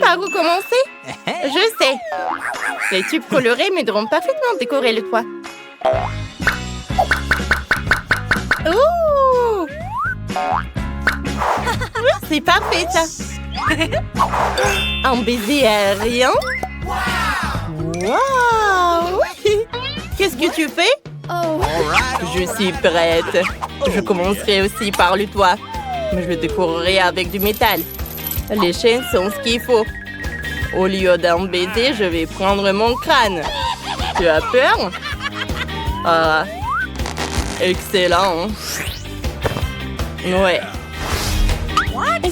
Par où commencer? Je sais. Les tubes colorés m'aideront parfaitement à décorer le toit. Ouh! C'est parfait, ça. Un baiser aérien. Wow! Qu'est-ce que tu fais? Oh. Je suis prête. Je commencerai aussi par le toit. Mais je le décorerai avec du métal. Les chaînes sont ce qu'il faut. Au lieu d'un baiser, je vais prendre mon crâne. Tu as peur? Ah, excellent. Ouais.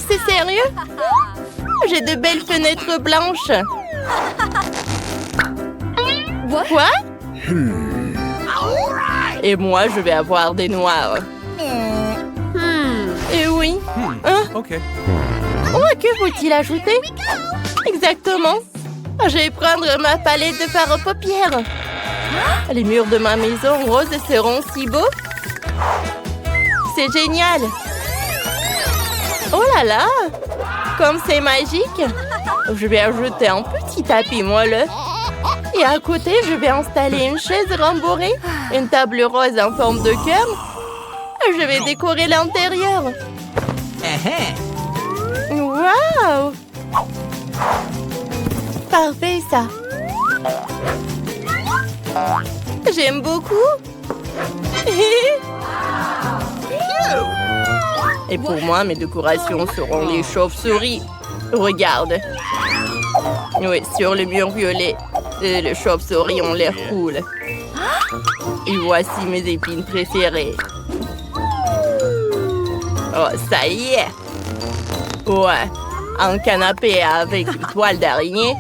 C'est sérieux? J'ai de belles fenêtres blanches. Quoi? Et moi, je vais avoir des noirs. Et oui. Hein? OK. Oh, que faut-il ajouter? Exactement. Je vais prendre ma palette de fard aux paupières. Les murs de ma maison rose seront si beaux. C'est génial. Oh là là! Comme c'est magique! Je vais ajouter un petit tapis moelleux. Et à côté, je vais installer une chaise rembourrée, une table rose en forme de cœur. Je vais décorer l'intérieur. Wow! Parfait, ça. J'aime beaucoup. Et pour moi, mes décorations seront les chauves-souris. Regarde. Oui, sur le mur violet, les chauves-souris ont l'air cool. Et voici mes épines préférées. Oh, ça y est. Ouais, un canapé avec une toile d'araignée.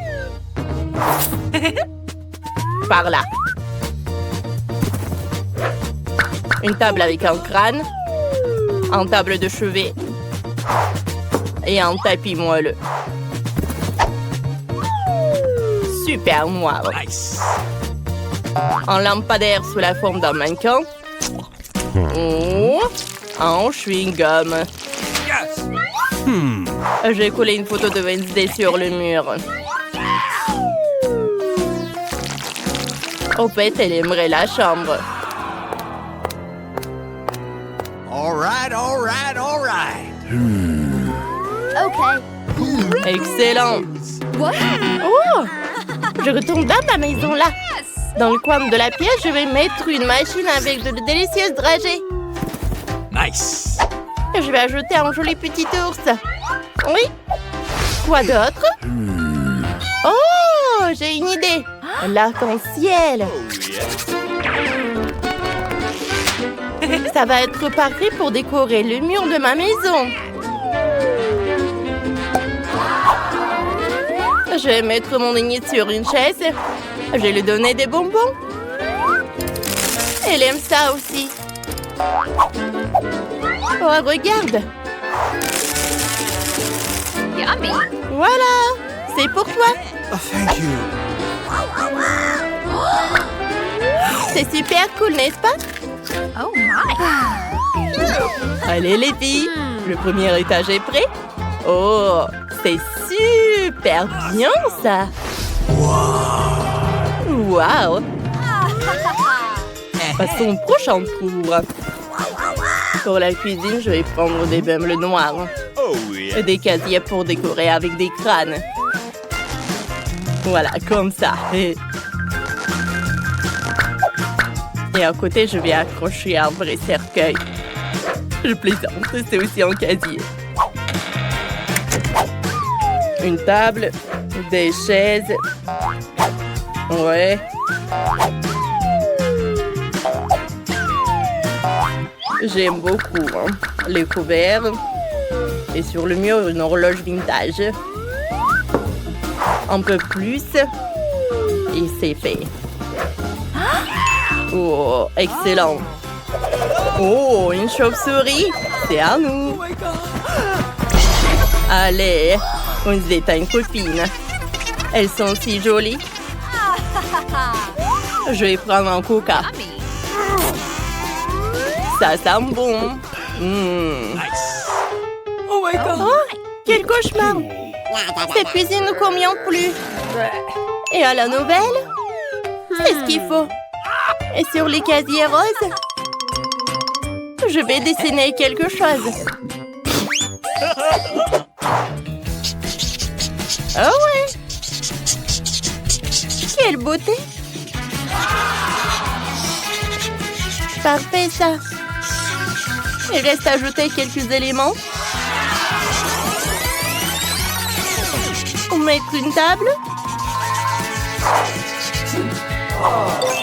Par là. Une table avec un crâne. Un table de chevet. Et un tapis moelleux. Super noir. Nice. Un lampadaire sous la forme d'un mannequin. Oh, un chewing-gum. Yes. J'ai collé une photo de Wednesday sur le mur. Au fait, elle aimerait la chambre. All right, all right, all right. OK. Excellent. What? Oh! Je retourne dans ma maison là. Dans le coin de la pièce, je vais mettre une machine avec de délicieuses dragées. Nice. Je vais ajouter un joli petit ours. Oui. Quoi d'autre? Oh, j'ai une idée. L'arc-en-ciel. Ça va être parfait pour décorer le mur de ma maison. Je vais mettre mon aîné sur une chaise. Je vais lui donner des bonbons. Elle aime ça aussi. Oh, regarde. Yummy. Voilà. C'est pour toi. Oh, thank you. C'est super cool, n'est-ce pas? Oh my. Allez, les filles. Le premier étage est prêt. Oh, c'est super bien, ça. Wow. Passons au prochain tour. Pour la cuisine, je vais prendre des meubles noirs. Oh, yeah. Et des casiers pour décorer avec des crânes. Voilà, comme ça. Et à côté, je vais accrocher un vrai cercueil. Je plaisante, c'est aussi un casier. Une table, des chaises. Ouais. J'aime beaucoup les couverts. Et sur le mur, une horloge vintage. Un peu plus. Et c'est fait. Oh, excellent. Oh, une chauve-souris. C'est à nous. Allez, on se détend une copine. Elles sont si jolies. Je vais prendre un coca. Ça sent bon. Nice. Oh, quel cauchemar. Cette cuisine ne convient plus. Et à la nouvelle? C'est ce qu'il faut. Et sur les casiers roses? Je vais dessiner quelque chose. Oh ouais! Quelle beauté! Parfait ça! Il reste à ajouter quelques éléments. Mettre une table.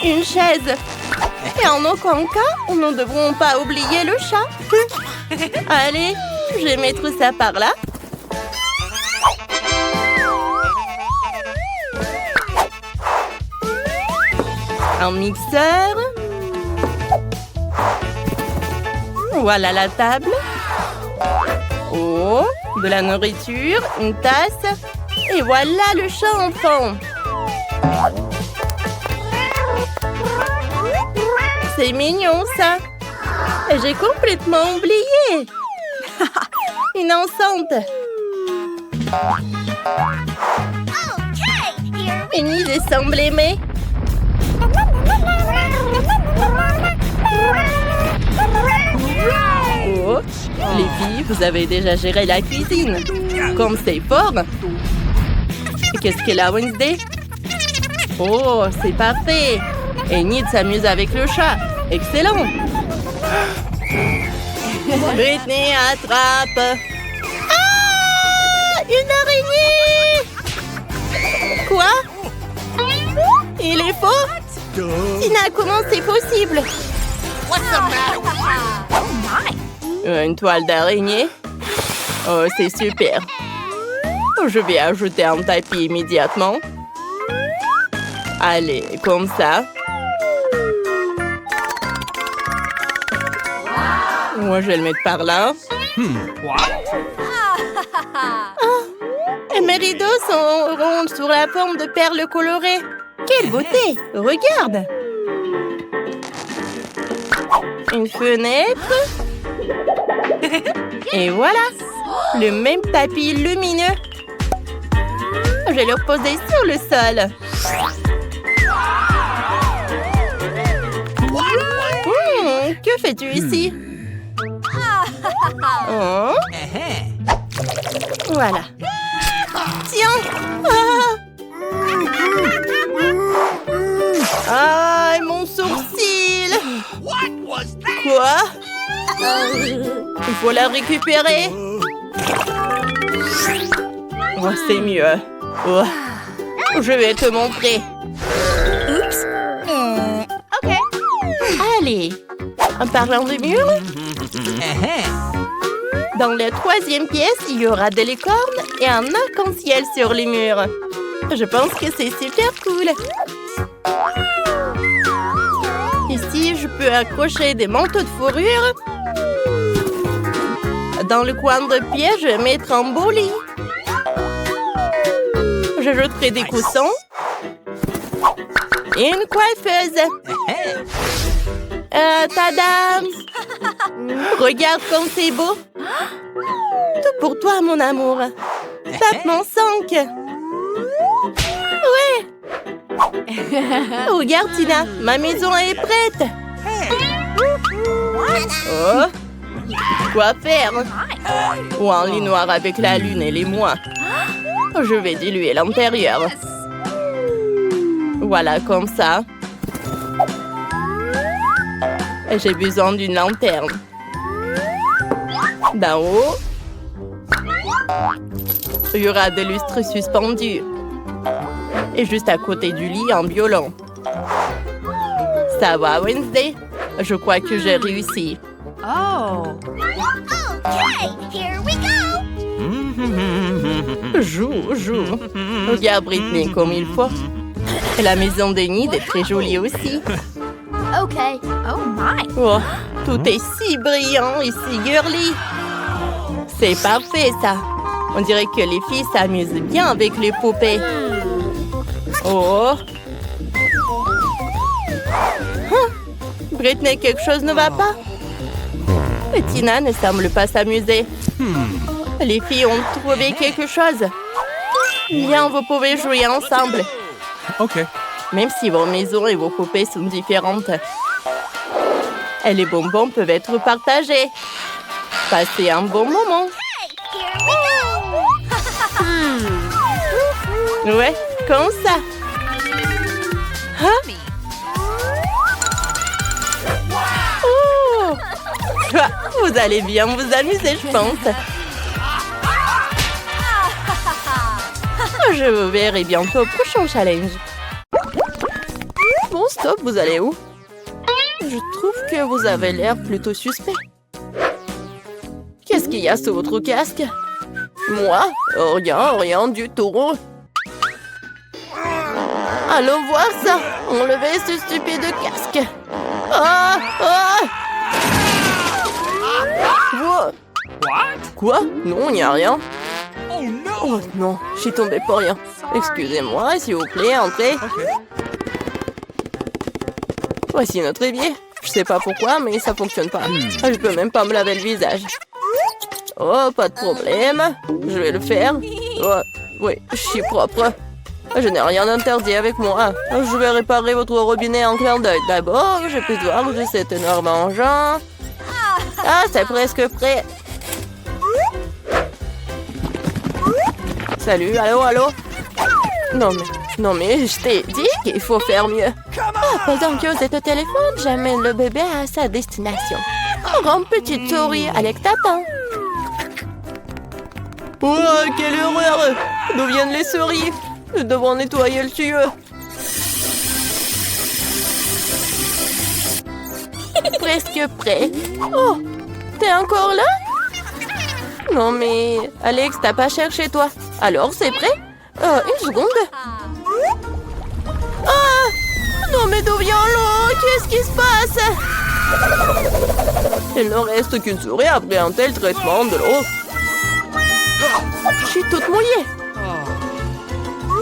Une chaise. Et en aucun cas, nous ne devrons pas oublier le chat. Allez, je vais mettre ça par là. Un mixeur. Voilà la table. Oh, de la nourriture, une tasse. Et voilà le chat enfant. C'est mignon ça. J'ai complètement oublié. Une enceinte. Enid semble aimer. Oh, les filles, vous avez déjà géré la cuisine. Comme c'est fort. Qu'est-ce qu'elle a, Wednesday? Oh, c'est parfait. Enid s'amuse avec le chat. Excellent. Britney attrape. Ah! Une araignée! Quoi? Il est faux? Tina, comment c'est possible? Une toile d'araignée? Oh, c'est super. Je vais ajouter un tapis immédiatement. Allez, comme ça. Moi, je vais le mettre par là. Et mes rideaux sont ronds sur la forme de perles colorées. Quelle beauté! Regarde! Une fenêtre. Et voilà! Le même tapis lumineux. Je vais le reposer sur le sol. Que fais-tu ici? Oh. Voilà. Tiens! Ah, mon sourcil! Quoi? Il faut la récupérer. Oh, c'est mieux. Oh. Je vais te montrer. Oups. Ok. Allez. En parlant de mur, dans la troisième pièce, il y aura des licornes et un arc-en-ciel sur les murs. Je pense que c'est super cool. Ici, je peux accrocher des manteaux de fourrure. Dans le coin de pied, je vais mettre un beau lit. J'ajouterai des coussins et une coiffeuse. Tadam! Regarde comme c'est beau. Tout pour toi, mon amour. Tape mon 5. Ouais. Regarde, Tina, ma maison est prête. Oh. Quoi faire? Ou un lit noir avec la lune et les mois. Je vais diluer l'intérieur. Voilà, comme ça. J'ai besoin d'une lanterne. D'en haut, il y aura des lustres suspendus. Et juste à côté du lit, un violon. Ça va, Wednesday? Je crois que j'ai réussi. Oh. Okay, here we go. Joue. Regarde Britney comme il faut. Et la maison d'Enid est très jolie aussi. Okay. Oh my. Oh, tout est si brillant et si girly. C'est parfait, ça. On dirait que les filles s'amusent bien avec les poupées. Oh. Britney, quelque chose ne va pas? Et Tina ne semble pas s'amuser. Les filles ont trouvé quelque chose. Bien, vous pouvez jouer ensemble. Okay. Même si vos maisons et vos poupées sont différentes. Et les bonbons peuvent être partagés. Passez un bon moment. Ouais, comme ça. Hein? Oh! Ah, vous allez bien vous amuser, je pense. Je vous verrai bientôt au prochain challenge. Bon, stop, vous allez où? Je trouve que vous avez l'air plutôt suspect. Qu'est-ce qu'il y a sous votre casque? Moi? Rien du tout. Allons voir ça. Enlevez ce stupide casque. Ah! Quoi? Non, il n'y a rien. Oh non, je suis tombée pour rien. Excusez-moi, s'il vous plaît, entrez. Voici notre évier. Je sais pas pourquoi, mais ça fonctionne pas. Je peux même pas me laver le visage. Oh, pas de problème. Je vais le faire. Oh, oui, je suis propre. Je n'ai rien d'interdit avec moi. Je vais réparer votre robinet en clin d'œil. D'abord, je peux voir de cet énorme engin. Ah, c'est presque prêt. Salut, allô? Non mais, je t'ai dit qu'il faut faire mieux. Pendant que vous êtes au téléphone, j'amène le bébé à sa destination. Grande petite souris, Alex t'attend. Oh, quelle horreur! D'où viennent les souris? Nous devons nettoyer le tuyau. Presque prêt. Oh, t'es encore là? Non mais, Alex, t'as pas cherché toi. Alors, c'est prêt? Une seconde. Ah! Non mais d'où vient l'eau? Qu'est-ce qui se passe? Il ne reste qu'une souris après un tel traitement de l'eau. Je suis toute mouillée.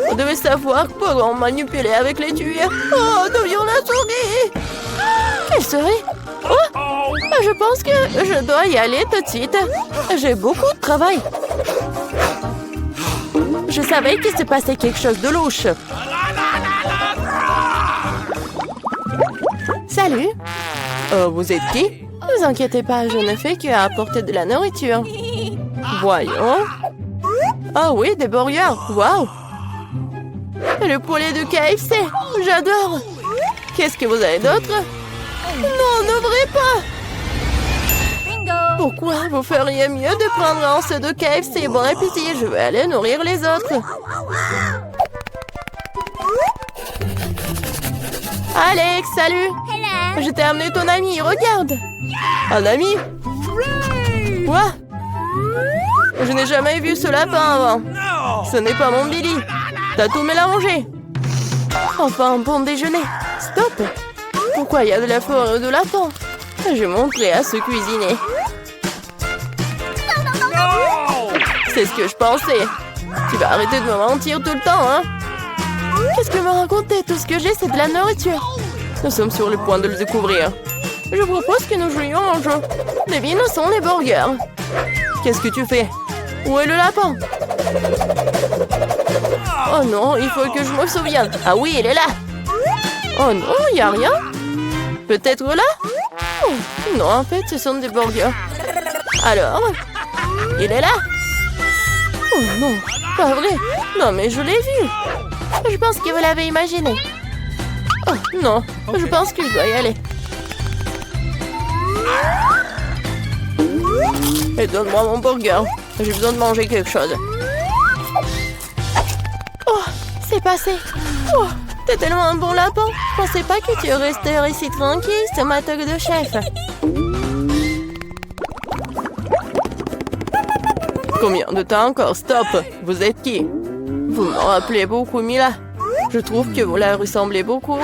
Vous devez savoir comment manipuler avec les tuyaux. Oh, d'où vient la souris? Quelle souris? Oh! Je pense que je dois y aller tout de suite. J'ai beaucoup de travail. Je savais qu'il se passait quelque chose de louche. Salut. Vous êtes qui? Ne vous inquiétez pas, je ne fais qu'apporter de la nourriture. Voyons. Ah oui, des burgers. Waouh. Le poulet de KFC. J'adore. Qu'est-ce que vous avez d'autre? Non, n'ouvrez pas. Pourquoi vous feriez mieux de prendre un seau de KFC? Bon appétit, je vais aller nourrir les autres. Alex, salut. Je t'ai amené ton ami, regarde. Un ami? Quoi? Je n'ai jamais vu ce lapin avant. Ce n'est pas mon Billy. T'as tout mélangé. Enfin, un bon déjeuner. Stop. Pourquoi il y a de la forêt de lapin? Je montrerai à se cuisiner. C'est ce que je pensais. Tu vas arrêter de me mentir tout le temps, hein? Qu'est-ce que me raconter? Tout ce que j'ai, c'est de la nourriture. Nous sommes sur le point de le découvrir. Je propose que nous jouions un jeu. Devine où sont les burgers. Qu'est-ce que tu fais? Où est le lapin? Oh non, il faut que je me souvienne. Ah oui, il est là. Oh non, il n'y a rien. Peut-être là? Oh, non, en fait, ce sont des burgers. Alors? Il est là? Oh non, pas vrai. Non, mais je l'ai vu. Je pense que vous l'avez imaginé. Oh non, je pense que je dois y aller. Et donne-moi mon burger. J'ai besoin de manger quelque chose. Oh, c'est passé. Oh, t'es tellement un bon lapin. Je pensais pas que tu resterais ici tranquille, c'est ma toque de chef. Combien de temps encore? Stop. Vous êtes qui? Vous me rappelez beaucoup Mila. Je trouve que vous la ressemblez beaucoup.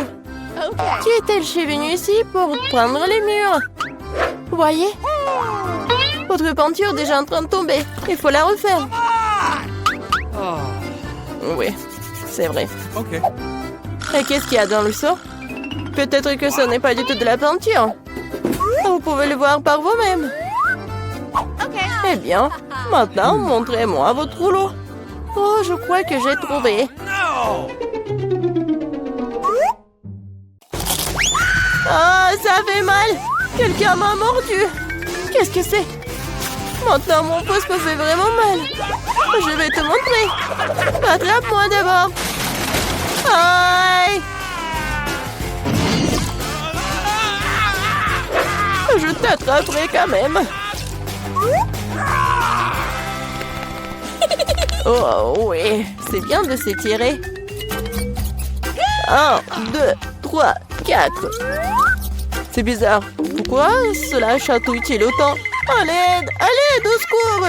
Qui est-elle venue ici pour prendre les murs? Vous voyez? Votre peinture est déjà en train de tomber. Il faut la refaire. Oui, c'est vrai. Okay. Et qu'est-ce qu'il y a dans le seau? Peut-être que ce n'est pas du tout de la peinture. Vous pouvez le voir par vous-même. Eh bien, maintenant, montrez-moi votre rouleau. Oh, je crois que j'ai trouvé. No! Ah, ça fait mal. Quelqu'un m'a mordu. Qu'est-ce que c'est? Maintenant, mon pouce me fait vraiment mal. Je vais te montrer. Attrape-moi d'abord. Aïe! Je t'attraperai quand même. Oh oui, c'est bien de s'étirer. 1, 2, 3, 4. C'est bizarre. Pourquoi cela chatouille-t-il autant? À l'aide! À l'aide! Au secours!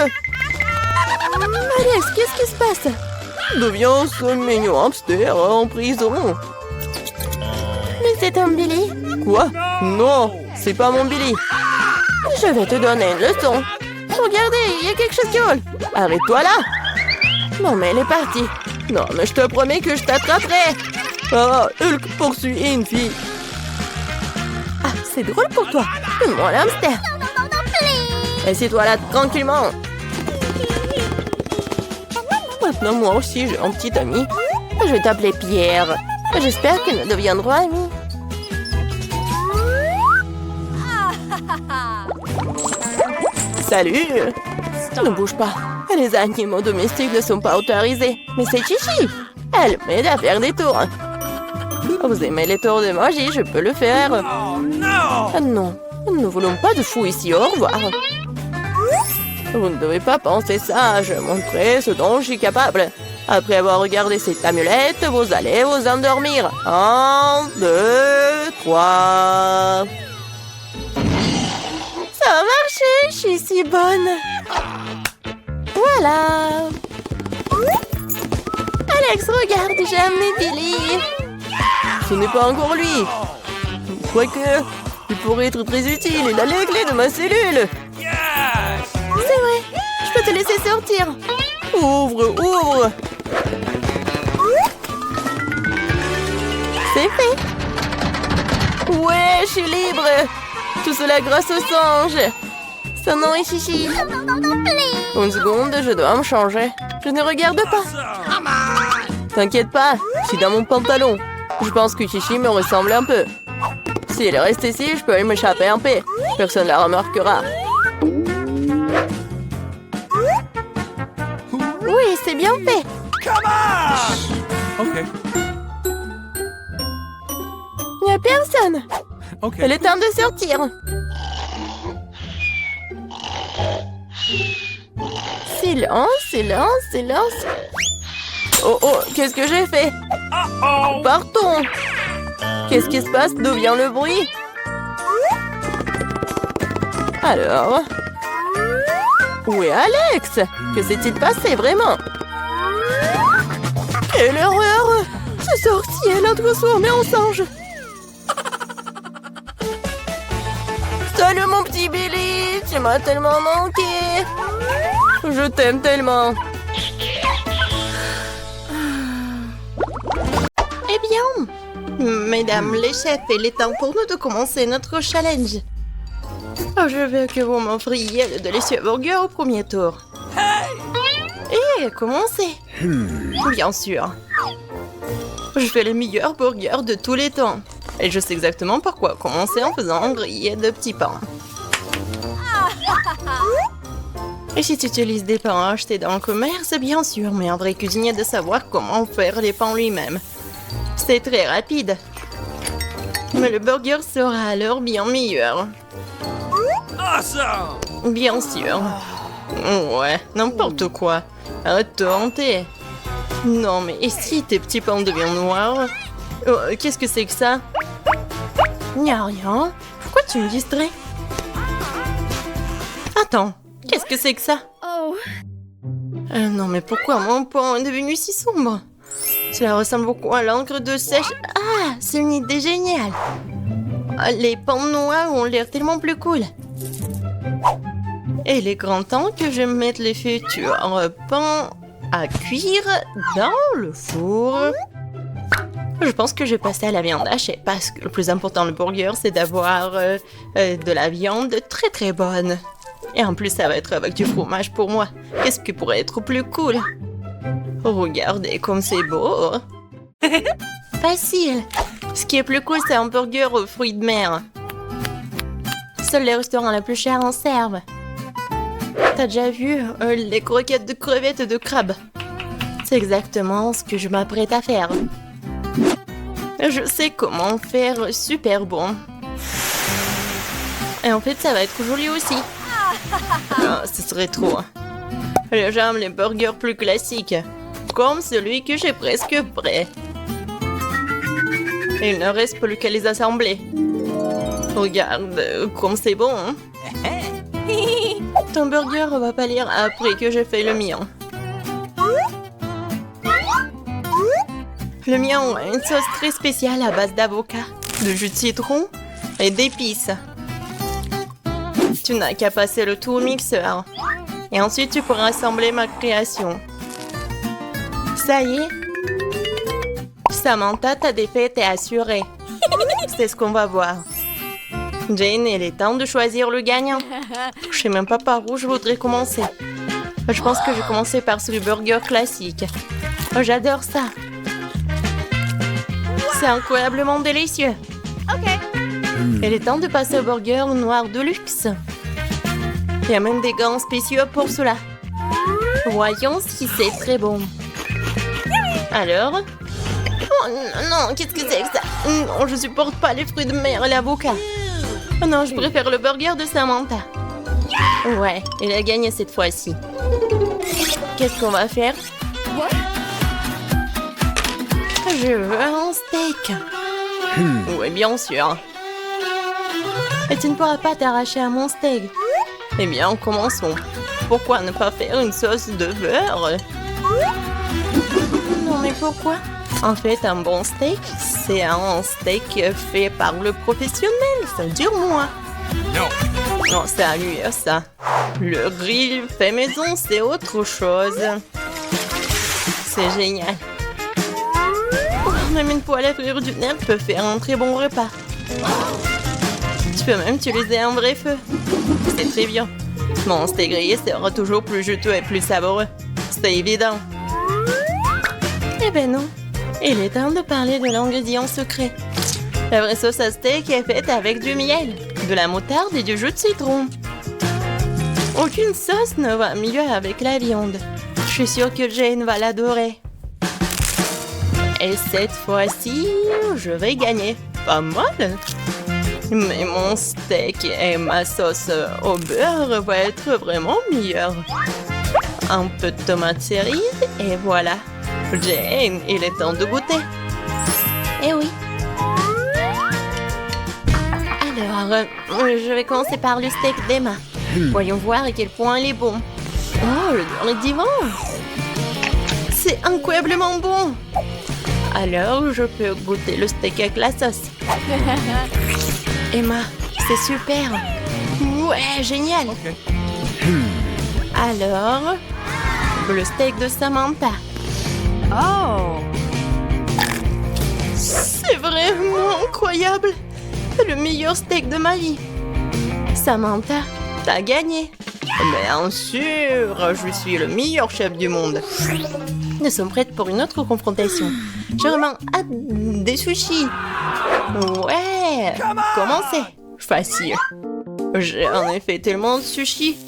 Alex, qu'est-ce qui se passe? D'où vient ce mignon hamster en prison? Mais c'est un Billy. Quoi? Non, c'est pas mon Billy. Je vais te donner une leçon. Regardez, il y a quelque chose qui vole. Arrête-toi là. Non, mais elle est partie. Non, mais je te promets que je t'attraperai. Ah, Hulk poursuit une fille. Ah, c'est drôle pour toi. Donne-moi l'hamster. Assieds-toi là tranquillement. Maintenant, moi aussi, j'ai un petit ami. Je vais t'appeler Pierre. J'espère que nous deviendrons amis. Salut! Ne bouge pas. Les animaux domestiques ne sont pas autorisés. Mais c'est Chichi. Elle m'aide à faire des tours. Vous aimez les tours de magie, je peux le faire. Oh no! Ah non, nous ne voulons pas de fou ici, au revoir. Vous ne devez pas penser ça, je montrerai ce dont je suis capable. Après avoir regardé cette amulette, vous allez vous endormir. 1, 2, 3... Ça a marché, je suis si bonne. Voilà. Alex, regarde, j'ai amené Billy. Ce n'est pas encore lui. Quoique, il pourrait être très utile. Il a les clés de ma cellule. Yes! C'est vrai, je peux te laisser sortir. Ouvre, ouvre. C'est fait. Ouais, je suis libre. Tout cela grâce au singe. Son nom est Chichi. Une seconde, je dois me changer. Je ne regarde pas. T'inquiète pas, je suis dans mon pantalon. Je pense que Chichi me ressemble un peu. S'il reste ici, je peux m'échapper en paix. Personne ne la remarquera. Oui, c'est bien fait. Come on! Okay. Il n'y a personne. Okay. Il est temps de sortir. Silence, silence, silence. Oh, oh, qu'est-ce que j'ai fait? Uh-oh! Partons. Qu'est-ce qui se passe? D'où vient le bruit? Alors? Où est Alex? Que s'est-il passé vraiment? Quelle horreur! Ce sorcier l'a transformé en singe. Salut mon petit Billy, tu m'as tellement manqué. Je t'aime tellement. Eh bien, mesdames les chefs, il est temps pour nous de commencer notre challenge. Oh, je veux que vous m'offriez le délicieux burger au premier tour. Et commencez. Bien sûr. Je fais les meilleurs burgers de tous les temps. Et je sais exactement pourquoi. Commencer en faisant un grillé de petits pains. Et si tu utilises des pains achetés dans le commerce, bien sûr, mais un vrai cuisinier de savoir comment faire les pains lui-même. C'est très rapide. Mais le burger sera alors bien meilleur. Awesome! Bien sûr. Ouais, n'importe quoi. Attendez. Non, mais et si tes petits pains deviennent noirs? Oh, qu'est-ce que c'est que ça? Il n'y a rien. Pourquoi tu me distrais? Attends, qu'est-ce que c'est que ça? Oh. Non, mais pourquoi mon pain est devenu si sombre? Cela ressemble beaucoup à l'encre de sèche. Ah, c'est une idée géniale. Ah, les pains noirs ont l'air tellement plus cool. Et il est grand temps que je mette les futurs pains à cuire dans le four. Je pense que je vais passer à la viande hachée parce que le plus important le burger, c'est d'avoir de la viande très très bonne. Et en plus, ça va être avec du fromage pour moi. Qu'est-ce qui pourrait être plus cool? Regardez comme c'est beau. Facile. Ce qui est plus cool, c'est un burger aux fruits de mer. Seuls les restaurants les plus chers en servent. T'as déjà vu les croquettes de crevettes et de crabes? C'est exactement ce que je m'apprête à faire. Je sais comment faire super bon. Et en fait, ça va être joli aussi. Ah, ce serait trop. J'aime les burgers plus classiques, comme celui que j'ai presque prêt. Il ne reste plus qu'à les assembler. Regarde comme c'est bon. Hein? Ton burger va pâlir après que j'ai fait le mien. Le mien a une sauce très spéciale à base d'avocat, de jus de citron et d'épices. Tu n'as qu'à passer le tout au mixeur. Et ensuite, tu pourras assembler ma création. Ça y est. Samantha, ta défaite est assurée. C'est ce qu'on va voir. Jane, il est temps de choisir le gagnant. Je sais même pas par où je voudrais commencer. Je pense que je vais commencer par ce burger classique. Oh, j'adore ça. C'est incroyablement délicieux. Il est temps de passer au burger noir de luxe. Il y a même des gants spéciaux pour cela. Voyons si c'est très bon. Alors? Oh non, qu'est-ce que c'est que ça? Non, je supporte pas les fruits de mer et l'avocat. Oh non, je préfère le burger de Samantha. Ouais, il a gagné cette fois-ci. Qu'est-ce qu'on va faire? Je veux un steak. Oui, bien sûr. Et tu ne pourras pas t'arracher à mon steak. Eh bien, commençons. Pourquoi ne pas faire une sauce de beurre? Non, mais pourquoi? En fait, un bon steak, c'est un steak fait par le professionnel, ça dure moins. Non, sérieux, ça. Le grill fait maison, c'est autre chose. C'est génial. Oh, même une poêle à frire du nez peut faire un très bon repas. Tu peux même utiliser un vrai feu. C'est très bien. Mon steak grillé sera toujours plus juteux et plus savoureux. C'est évident. Eh ben non. Il est temps de parler de l'ingrédient secret. La vraie sauce à steak est faite avec du miel, de la moutarde et du jus de citron. Aucune sauce ne va mieux avec la viande. Je suis sûre que Jane va l'adorer. Et cette fois-ci, je vais gagner. Pas mal. Mais mon steak et ma sauce au beurre vont être vraiment meilleurs. Un peu de tomate cerise et voilà. Jane, il est temps de goûter. Eh oui. Alors, je vais commencer par le steak d'Emma. Voyons voir à quel point il est bon. Oh, l'odeur est divin. C'est incroyablement bon. Alors, je peux goûter le steak avec la sauce. Emma, c'est super. Ouais, génial. Alors, le steak de Samantha. Oh! C'est vraiment incroyable. Le meilleur steak de ma vie. Samantha, t'as gagné. Bien sûr, je suis le meilleur chef du monde. Nous sommes prêtes pour une autre confrontation. J'ai vraiment hâte des sushis. Ouais, commencez. Facile. J'ai en effet tellement de sushis.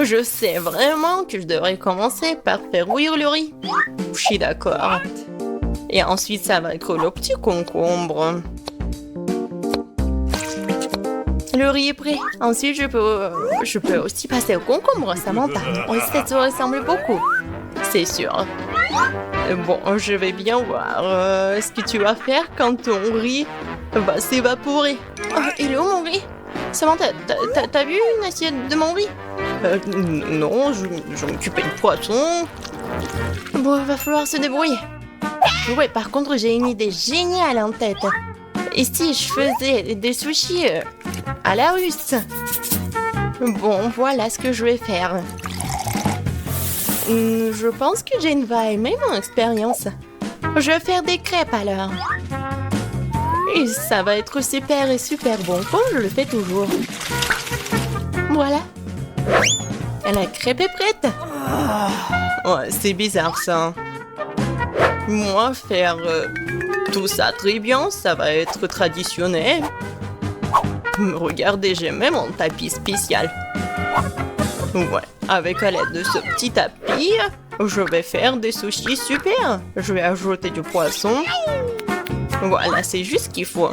Je sais vraiment que je devrais commencer par faire bouillir le riz. Je suis d'accord. Et ensuite, ça va être le petit concombre. Le riz est prêt. Ensuite, je peux aussi passer au concombre, Samantha. Ça se ressemble beaucoup. C'est sûr. Bon, je vais bien voir ce que tu vas faire quand ton riz va s'évaporer. Oh, il est où mon riz? Samantha, t'as vu une assiette de mon riz? Non, je m'occupais du poisson. Bon, il va falloir se débrouiller. Ouais, par contre, j'ai une idée géniale en tête. Et si je faisais des sushis à la russe? Bon, voilà ce que je vais faire. Je pense que Jane va aimer mon expérience. Je vais faire des crêpes alors. Et ça va être super et super bon, comme je le fais toujours. Voilà. La crêpe est prête. Ouais, c'est bizarre ça. Moi, faire tout ça très bien, ça va être traditionnel. Regardez, j'ai même un tapis spécial. Ouais, avec l'aide de ce petit tapis, je vais faire des sushis super. Je vais ajouter du poisson. Voilà, c'est juste ce qu'il faut.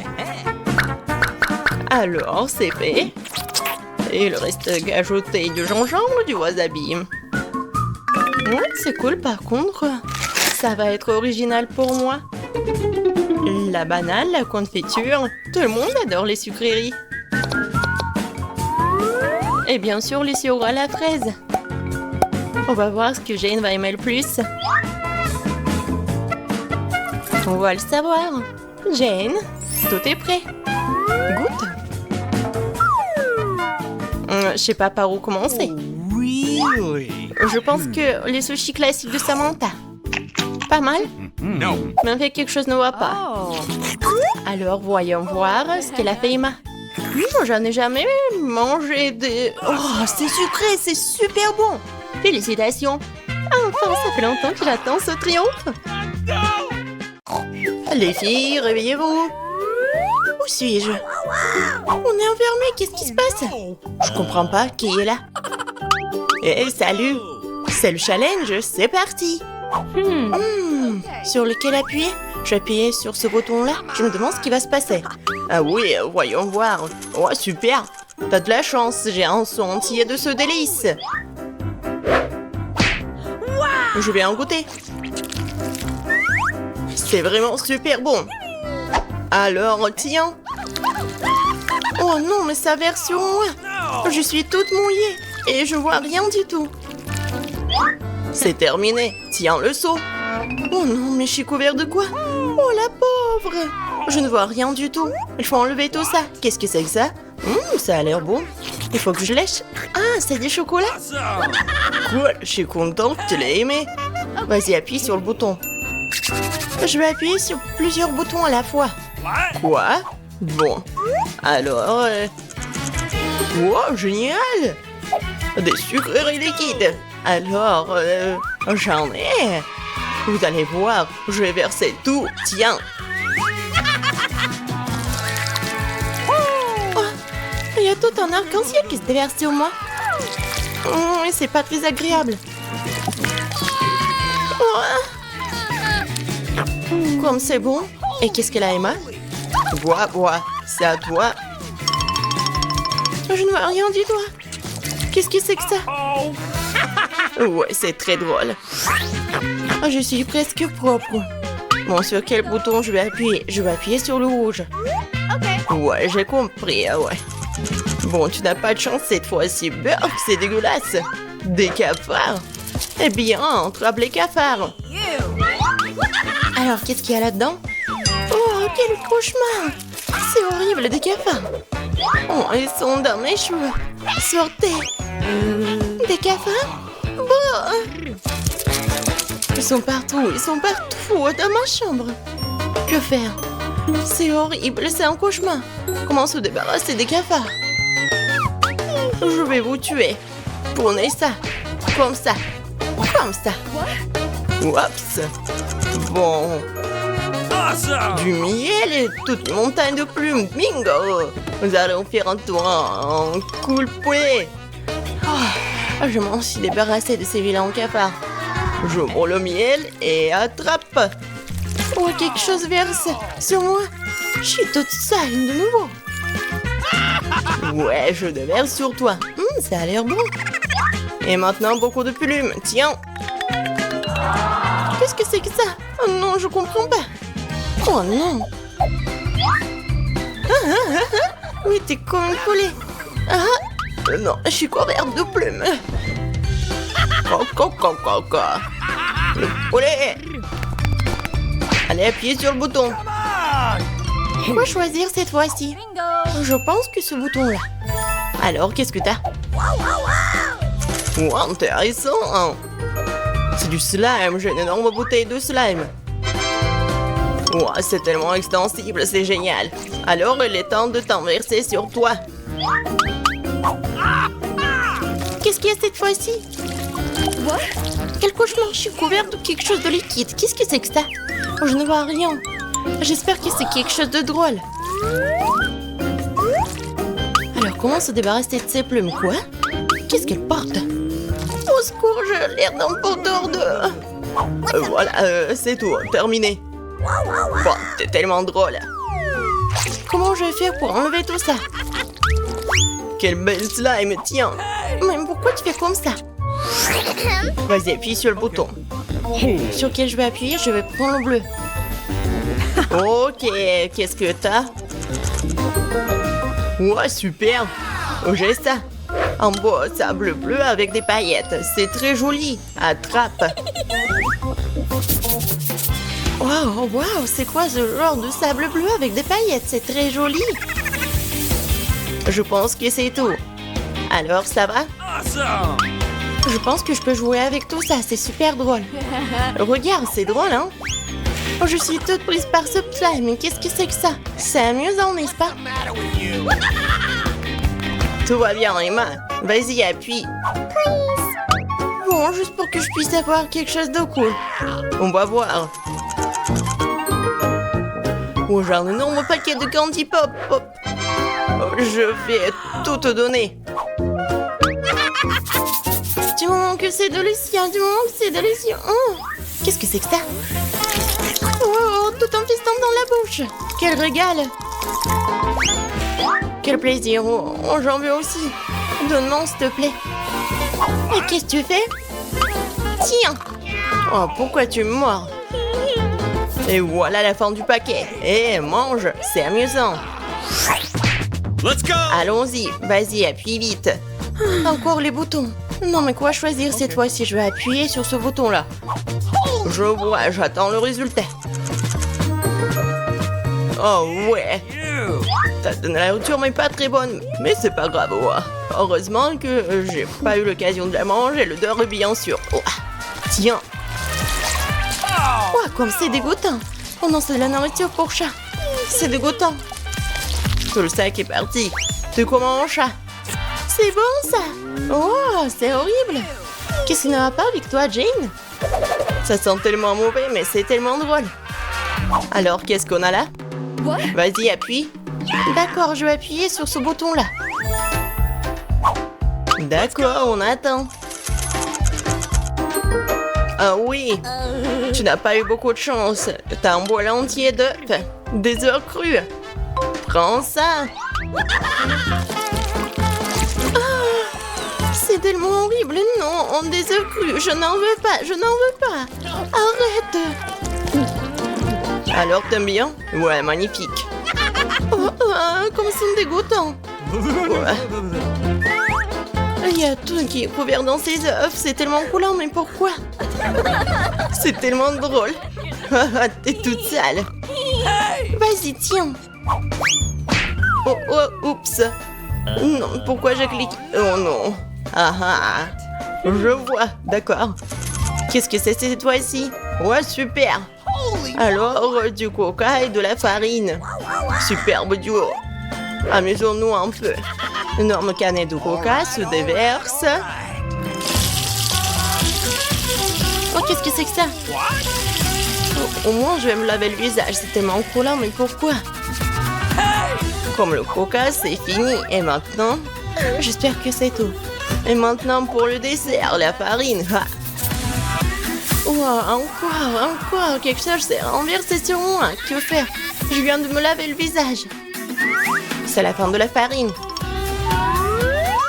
Alors, c'est fait. Et il reste qu'à ajouter du gingembre, du wasabi. Ouais, c'est cool par contre. Ça va être original pour moi. La banane, la confiture, tout le monde adore les sucreries. Et bien sûr, les sirops à la fraise. On va voir ce que Jane va aimer le plus. On va le savoir. Jane, tout est prêt. Goûte. Je sais pas par où commencer. Really? Je pense que les sushis classiques de Samantha. Pas mal, No. mais fait quelque chose ne va pas. Oh. Alors voyons voir ce qu'elle a fait Emma. J'en ai jamais mangé de... Oh, c'est sucré, c'est super bon. Félicitations. Enfin, ça fait longtemps que j'attends ce triomphe. Les filles, réveillez-vous. Où suis-je? On est enfermé, qu'est-ce qui se passe? Je comprends pas, qui est là? Eh, salut! C'est le challenge, c'est parti! Sur lequel appuyer? Je vais appuyer sur ce bouton-là. Je me demande ce qui va se passer. Ah oui, voyons voir. Oh, super! T'as de la chance, j'ai un son entier de ce délice. Je vais en goûter. C'est vraiment super bon. Alors, tiens. Oh non, mais ça verse sur moi. Je suis toute mouillée et je vois rien du tout. C'est terminé. Tiens le seau. Oh non, mais je suis couvert de quoi? Oh la pauvre. Je ne vois rien du tout. Il faut enlever tout ça. Qu'est-ce que c'est que ça? Ça a l'air bon. Il faut que je lèche. Ah, c'est du chocolat. Cool, je suis contente que tu l'aies aimé. Vas-y, appuie sur le bouton. Je vais appuyer sur plusieurs boutons à la fois. Quoi? Bon. Alors... Wow, génial! Des sucreries liquides. Alors, j'en ai. Vous allez voir, je vais verser tout. Tiens. Oh, il y a tout un arc-en-ciel qui se déverse sur moi. Et c'est pas très agréable. Comme c'est bon. Et qu'est-ce qu'elle a, Emma? Bois, bois. C'est à toi. Je ne vois rien du tout. Qu'est-ce que c'est que ça? Ouais, c'est très drôle. Je suis presque propre. Bon, sur quel bouton je vais appuyer? Je vais appuyer sur le rouge. Ouais, j'ai compris, ouais. Bon, tu n'as pas de chance cette fois-ci. Burk, c'est dégueulasse. Des cafards. Eh bien, attrape les cafards. Alors, qu'est-ce qu'il y a là-dedans? Oh, quel cauchemar! C'est horrible, des cafards. Oh, ils sont dans mes cheveux. Sortez. Des cafards? Bon. Ils sont partout dans ma chambre. Que faire? C'est horrible, c'est un cauchemar. Comment se débarrasser des cafards? Je vais vous tuer. Prenez ça. Comme ça. Comme ça. Oups. Bon. Du miel et toute une montagne de plumes. Bingo! Nous allons faire un tour en cool poulet. Oh, je m'en suis débarrassée de ces vilains cafards. J'ouvre le miel et attrape. Oh, quelque chose verse sur moi. Je suis toute sale de nouveau. Ouais, je déverse sur toi. Ça a l'air bon. Et maintenant, beaucoup de plumes. Tiens. Qu'est-ce que c'est que ça? Oh non, je comprends pas. Oh non. Oui, t'es comme un poulet. Non, je suis couverte de plumes. Le poulet. Allez, appuyez sur le bouton. Quoi choisir cette fois-ci? Je pense que ce bouton-là. Alors, qu'est-ce que t'as? Oh, intéressant. C'est du slime, j'ai une énorme bouteille de slime. Oh, c'est tellement extensible, c'est génial. Alors, il est temps de t'en verser sur toi. Qu'est-ce qu'il y a cette fois-ci? Quel cauchemar, je suis couverte de quelque chose de liquide. Qu'est-ce que c'est que ça? Oh, je ne vois rien. J'espère que c'est quelque chose de drôle. Alors, comment se débarrasser de ces plumes, quoi? Qu'est-ce qu'elle porte? Au secours, j'ai l'air d'un pot d'ordre. Voilà, c'est tout, terminé. Bon, t'es tellement drôle. Comment je vais faire pour enlever tout ça? Quel bel slime, tiens. Mais pourquoi tu fais comme ça? Vas-y, appuie sur le bouton. Sur quel je vais appuyer? Je vais prendre le bleu. Ok, qu'est-ce que t'as? Ouais, super. Oh, j'ai ça. Un beau sable bleu avec des paillettes. C'est très joli. Attrape. Waouh, waouh, c'est quoi ce genre de sable bleu avec des paillettes? C'est très joli. Je pense que c'est tout. Alors, ça va? Je pense que je peux jouer avec tout ça, c'est super drôle. Regarde, c'est drôle, hein? Oh, je suis toute prise par ce slime, mais qu'est-ce que c'est que ça? C'est amusant, n'est-ce pas? Tout va bien, Emma. Vas-y, appuie. Bon, juste pour que je puisse avoir quelque chose de cool. On va voir. Oh, j'ai un énorme paquet de candy pop. Oh, je vais tout te donner. Du moment que c'est délicieux, du moment que c'est délicieux. Oh, qu'est-ce que c'est que ça? Oh, tout en fistant dans la bouche. Quel régal. Quel plaisir. Oh, j'en veux aussi. Donne-moi, s'il te plaît. Et qu'est-ce que tu fais? Tiens. Oh, pourquoi tu me mords? Et voilà la fin du paquet. Eh, mange, c'est amusant. Let's go! Allons-y, vas-y, appuie vite. Encore les boutons. Non, mais quoi choisir cette fois-ci? Je vais appuyer sur ce bouton-là. Je vois, j'attends le résultat. Oh ouais. Ta nourriture n'est pas très bonne, mais c'est pas grave. Oh. Heureusement que j'ai pas eu l'occasion de la manger, l'odeur est bien sûr. Oh. Tiens. Oh, comme c'est dégoûtant. Oh non, c'est de la nourriture pour chat. C'est dégoûtant. Tout le sac est parti. Tu comment, chat? C'est bon, ça. Oh, c'est horrible. Qu'est-ce qui ne va pas avec toi, Jane? Ça sent tellement mauvais, mais c'est tellement drôle. Alors, qu'est-ce qu'on a là? Vas-y, appuie. D'accord, je vais appuyer sur ce bouton-là. D'accord, on attend. Ah oui, tu n'as pas eu beaucoup de chance. T'as un bol entier d'œufs, des œufs crus. Prends ça. C'est tellement horrible. Non, des œufs crus. Je n'en veux pas, je n'en veux pas. Arrête. Alors, t'aimes bien? Ouais, magnifique. Comme c'est dégoûtant. Ouais. Il y a tout qui est couvert dans ces œufs. C'est tellement coulant, mais pourquoi? C'est tellement drôle. T'es toute sale. Vas-y, tiens. Oh, oups. Non, pourquoi j'ai cliqué? Oh non. Ah, je vois, d'accord. Qu'est-ce que c'est cette fois-ci? Ouais, super. Alors, du coca et de la farine. Superbe duo. Amusons-nous un peu. Énorme canette de coca se déverse. Oh, qu'est-ce que c'est que ça? Au moins, je vais me laver le visage. C'est tellement coulant, mais pourquoi? Comme le coca, c'est fini. Et maintenant? J'espère que c'est tout. Et maintenant, pour le dessert, la farine. Ha. Wow, encore. Quelque chose s'est renversé sur moi. Que faire? Je viens de me laver le visage. C'est la fin de la farine.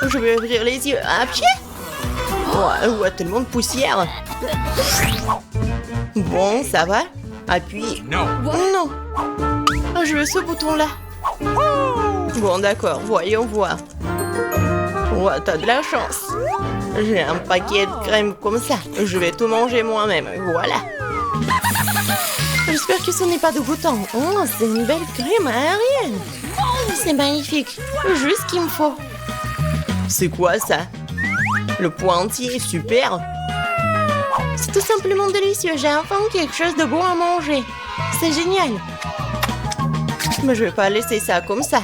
Je vais ouvrir les yeux. À pied? Ouais, tellement de poussière. Bon, ça va? Appuie. No. Non. Oh, je veux ce bouton-là. Bon, d'accord, voyons voir. Ouais, t'as de la chance. J'ai un paquet de crème comme ça. Je vais tout manger moi-même. Voilà. J'espère que ce n'est pas dégoûtant. Oh, c'est une belle crème aérienne. C'est magnifique. Juste ce qu'il me faut. C'est quoi ça? Le pointillé, super. C'est tout simplement délicieux. J'ai enfin quelque chose de bon à manger. C'est génial. Mais je vais pas laisser ça comme ça.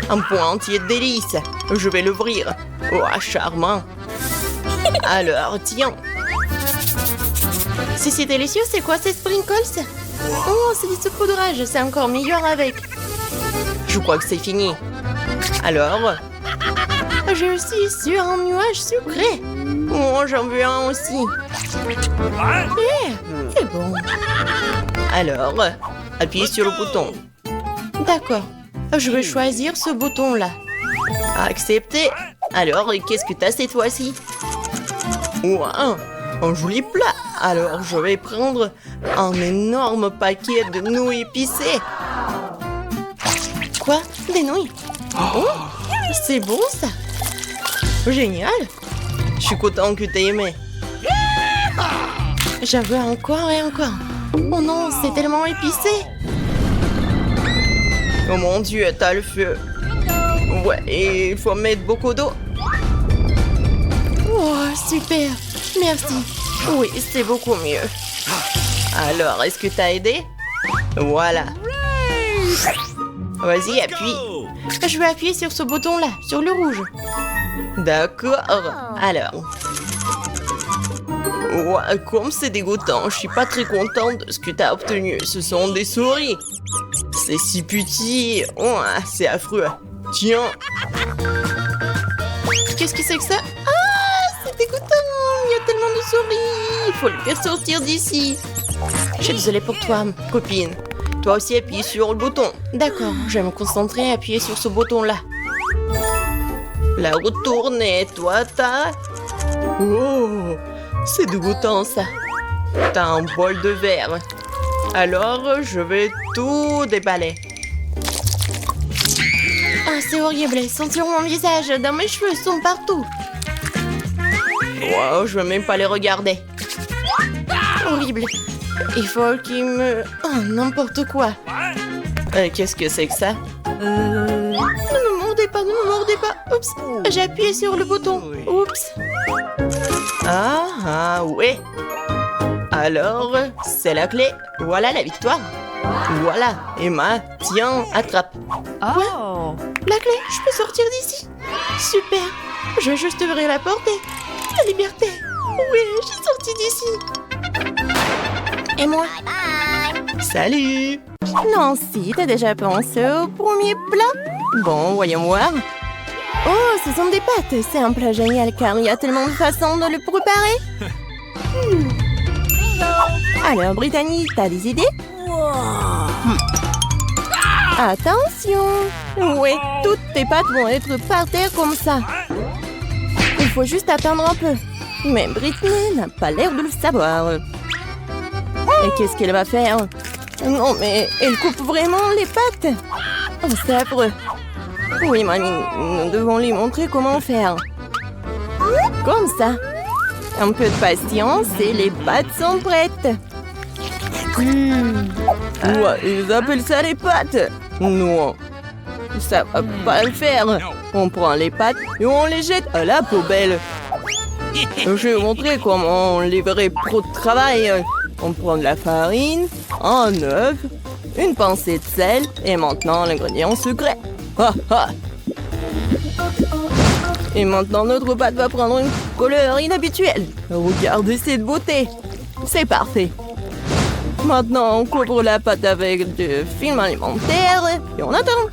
Un pointillé de délice. Je vais l'ouvrir. Oh, charmant. Alors, tiens. C'est délicieux, c'est quoi ces sprinkles? Oh, c'est du saupoudrage, c'est encore meilleur avec. Je crois que c'est fini. Alors, je suis sur un nuage sucré. Oh, j'en veux un aussi. C'est bon. Alors, appuie sur le bouton. D'accord. Je vais choisir ce bouton-là. Accepter. Alors, qu'est-ce que t'as cette fois-ci? Wow, un joli plat. Alors, je vais prendre un énorme paquet de nouilles épicées. Quoi? Des nouilles? Oh, c'est bon ça. Génial. Je suis content que t'aies aimé. J'en veux encore et encore. Oh non, c'est tellement épicé. Oh mon Dieu, t'as le feu. Ouais, et il faut mettre beaucoup d'eau. Oh, super. Merci. Oui, c'est beaucoup mieux. Alors, est-ce que t'as aidé? Voilà. Vas-y, appuie. Je vais appuyer sur ce bouton-là, sur le rouge. D'accord. Alors. Ouais, comme c'est dégoûtant, je suis pas très contente de ce que t'as obtenu. Ce sont des souris. C'est si petit. Oh, c'est affreux. Tiens. Qu'est-ce que c'est que ça? Ah, c'est dégoûtant. Il y a tellement de souris. Il faut les faire sortir d'ici. Je suis désolée pour toi, copine. Toi aussi, appuie sur le bouton. D'accord, je vais me concentrer et appuyer sur ce bouton-là. La retourner, toi, t'as... Oh, c'est dégoûtant, ça. T'as un bol de verre. Alors, je vais tout déballer. Ah, c'est horrible. Ils sont sur mon visage. Dans mes cheveux, ils sont partout. Wow, je veux même pas les regarder. Horrible. Il faut qu'il me... Oh, n'importe quoi. Qu'est-ce que c'est que ça? Ne me mordez pas, ne me mordez pas. Oups, j'ai appuyé sur le bouton. Oups. Ah, ouais. Alors, c'est la clé. Voilà la victoire. Voilà, Emma, tiens, attrape. Oh. La clé, je peux sortir d'ici. Super. Je vais juste ouvrir la porte et... La liberté. Oui, je suis sortie d'ici. Et moi? Salut. Nancy, t'as déjà pensé au premier plat? Bon, voyons voir. Oh, ce sont des pâtes. C'est un plat génial car il y a tellement de façons de le préparer. Alors, Brittany, t'as des idées? Attention. Oui, toutes tes pâtes vont être par terre comme ça. Il faut juste attendre un peu. Mais Brittany n'a pas l'air de le savoir. Et qu'est-ce qu'elle va faire? Non, mais elle coupe vraiment les pâtes. Oh, c'est affreux. Oui, mamie, nous devons lui montrer comment faire. Comme ça. Un peu de patience et les pâtes sont prêtes. Ouais, ils appellent ça les pâtes. Non, ça va pas le faire. On prend les pâtes et on les jette à la poubelle. Je vais vous montrer comment on livrait trop de travail. On prend de la farine, un œuf, une pincée de sel et maintenant l'ingrédient secret. Ha ha. Et maintenant notre pâte va prendre une couleur inhabituelle. Regardez cette beauté. C'est parfait. Maintenant on couvre la pâte avec du film alimentaire et on attend.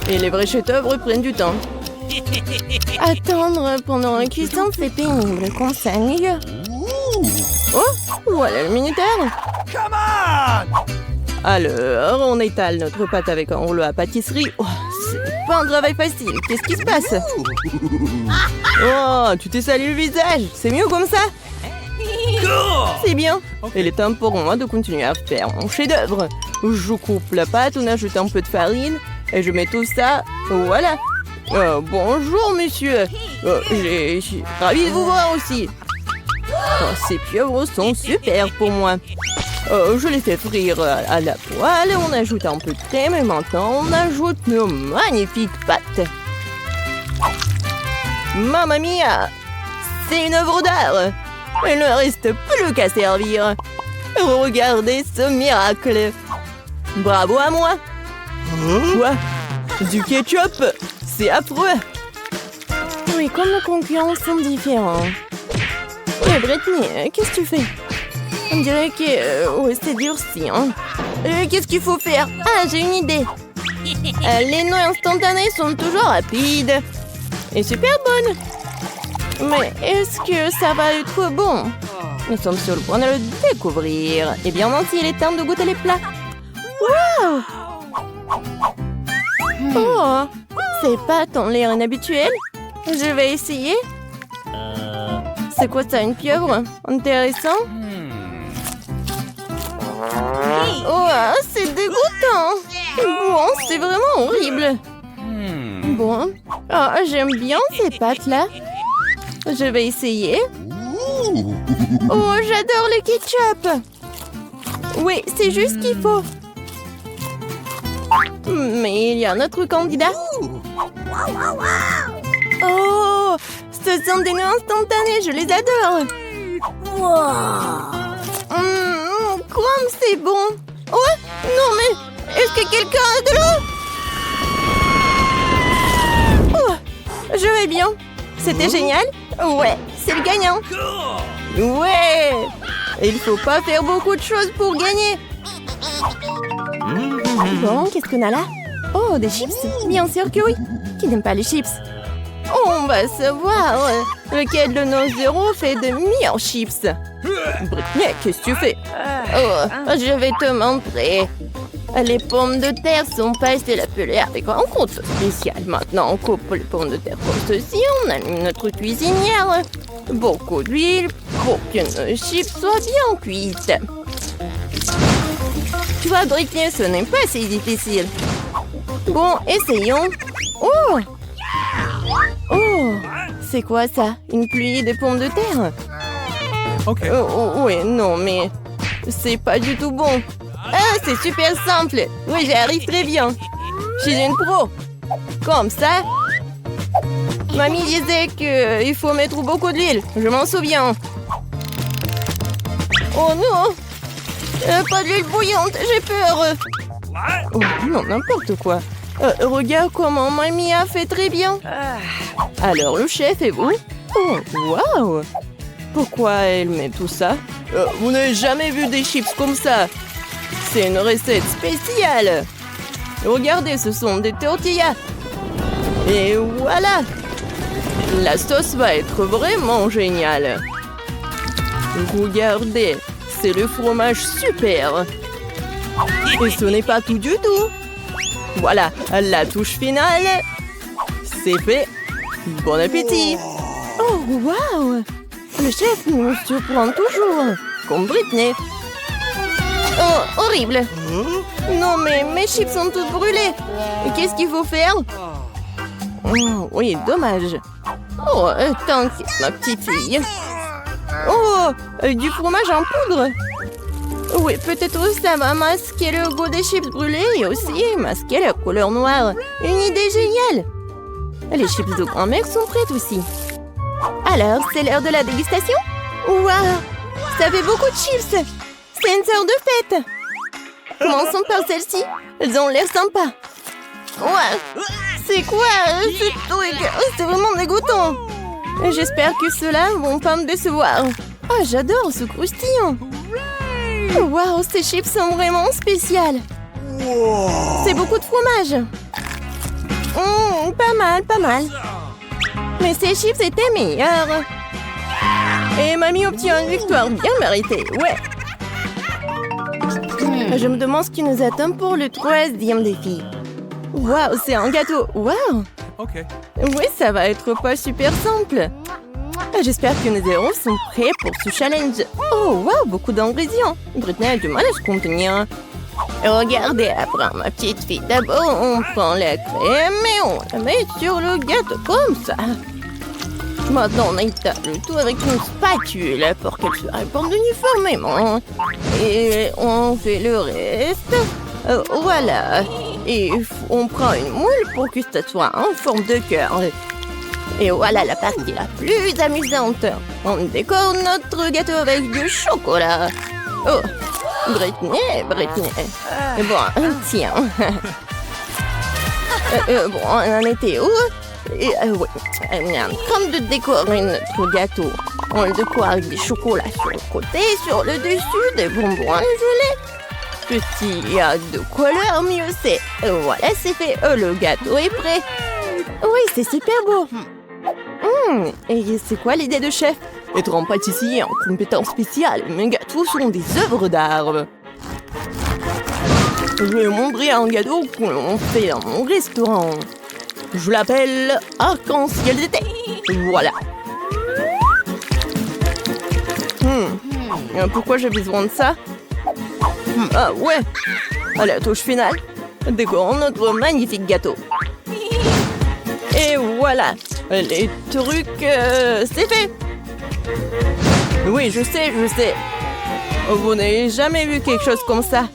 Et les vrais chefs-d'œuvre prennent du temps. Attendre pendant la cuisson, c'est pénible, qu'on s'ennuie. Oh, voilà le minuteur. Come on! Alors, on étale notre pâte avec un rouleau à pâtisserie. Oh, c'est pas un travail facile. Qu'est-ce qui se passe? Oh, tu t'es sali le visage. C'est mieux comme ça? C'est bien. Il est temps pour moi de continuer à faire mon chef-d'œuvre. Je coupe la pâte, on ajoute un peu de farine et je mets tout ça. Voilà. Bonjour, monsieur. Je suis ravie de vous voir aussi. Oh, ces pieuvres sont super pour moi. Je les fais frire à la poêle, on ajoute un peu de crème et maintenant on ajoute nos magnifiques pâtes. Mamma mia! C'est une œuvre d'art! Il ne reste plus qu'à servir. Regardez ce miracle! Bravo à moi! Quoi? Du ketchup? C'est affreux! Oui, comme nos concurrents sont différents. Britney, qu'est-ce que tu fais? On dirait que ouais, c'est durci. Hein. Qu'est-ce qu'il faut faire? Ah, j'ai une idée. Les noix instantanées sont toujours rapides et super bonnes. Mais est-ce que ça va être bon? Nous sommes sur le point de le découvrir. Et bien ainsi, il est temps de goûter les plats. Wow! Oh, ces pâtes ont l'air inhabituelles. Je vais essayer. C'est quoi ça, une pieuvre? Intéressant. Oh, c'est dégoûtant. Bon, c'est vraiment horrible. Bon, j'aime bien ces pâtes-là. Je vais essayer. Oh, j'adore le ketchup. Oui, c'est juste ce qu'il faut. Mais il y a un autre candidat. Oh, ce sont des noix instantanées, je les adore. Comme c'est bon. Oh, non mais, est-ce que quelqu'un a de l'eau? Oh, je vais bien. C'était génial. Ouais, c'est le gagnant. Ouais. Il faut pas faire beaucoup de choses pour gagner. Bon, qu'est-ce qu'on a là? Oh, des chips? Bien sûr que oui. Qui n'aime pas les chips? On va savoir lequel de nos zéros fait de meilleurs chips. Britney, qu'est-ce que tu fais? Oh, je vais te montrer. Les pommes de terre sont passées la pelée avec un compte spécial. Maintenant, on coupe les pommes de terre comme ceci. On allume notre cuisinière. Beaucoup d'huile pour que nos chips soient bien cuites. Tu vois, Britney, ce n'est pas si difficile. Bon, essayons. Oh! Oh! C'est quoi ça? Une pluie de pommes de terre? OK. Oui, non, mais c'est pas du tout bon. Ah, c'est super simple. Oui, j'y arrive très bien. Je suis une pro. Comme ça. Mamie disait qu'il faut mettre beaucoup d'huile. Je m'en souviens. Oh non! Pas d'huile bouillante, j'ai peur. Oh non, n'importe quoi. Regarde comment Mamie a fait très bien. Alors, le chef et vous? Oh, waouh! Pourquoi elle met tout ça? Vous n'avez jamais vu des chips comme ça. C'est une recette spéciale. Regardez, ce sont des tortillas. Et voilà. La sauce va être vraiment géniale. Regardez, c'est le fromage super. Et ce n'est pas tout du tout. Voilà, la touche finale. C'est fait. Bon appétit. Oh, waouh! Le chef nous surprend toujours. Comme Britney. Oh, horrible. Non, mais mes chips sont toutes brûlées. Et qu'est-ce qu'il faut faire? Oh, oui, dommage. Oh, t'inquiète, ma petite fille. Oh, du fromage en poudre. Oui, peut-être ça va masquer le goût des chips brûlés et aussi masquer la couleur noire. Une idée géniale. Les chips de grand-mère sont prêtes aussi. Alors, c'est l'heure de la dégustation? Waouh! Ça fait beaucoup de chips! C'est une sorte de fête! Commençons par celle-ci. Elles ont l'air sympas. Ouais! C'est quoi ce truc? C'est vraiment dégoûtant! J'espère que ceux-là vont pas me décevoir. Ah, j'adore ce croustillant! Waouh, ces chips sont vraiment spéciales! C'est beaucoup de fromage! Pas mal, pas mal. Mais ces chips étaient meilleurs. Et Mamie obtient une victoire bien méritée, ouais. Je me demande ce qui nous attend pour le 3e défi. Waouh, c'est un gâteau. Waouh. OK. Oui, ça va être pas super simple. J'espère que nos héros sont prêts pour ce challenge. Oh, waouh, beaucoup d'ingrédients. Britney a du mal à se contenir. Regardez, après ma petite fille. D'abord, on prend la crème et on la met sur le gâteau comme ça. Maintenant, on étale le tout avec une spatule pour qu'elle se répande uniformément. Et on fait le reste. Voilà. Et on prend une moule pour que ça soit en forme de cœur. Et voilà la partie la plus amusante. On décore notre gâteau avec du chocolat. Oh, Britney. Bon, tiens. Bon, on en était où? Et oui, on est en train de décorer notre gâteau. On le décore avec des chocolats sur le côté, sur le dessus, des bonbons à gelée. Plus il y a de couleurs, mieux c'est. Voilà, c'est fait. Le gâteau est prêt. Oui, c'est super beau. Et c'est quoi l'idée de chef? Être un pâtissier en compétence spéciale. Mes gâteaux sont des œuvres d'art. Je vais montrer un gâteau qu'on fait dans mon restaurant. Je l'appelle arc-en-ciel d'été. Voilà. Pourquoi j'ai besoin de ça? Ah ouais. À la touche finale, décorons notre magnifique gâteau. Et voilà. Les trucs, c'est fait. Oui, je sais. Vous n'avez jamais vu quelque chose comme ça.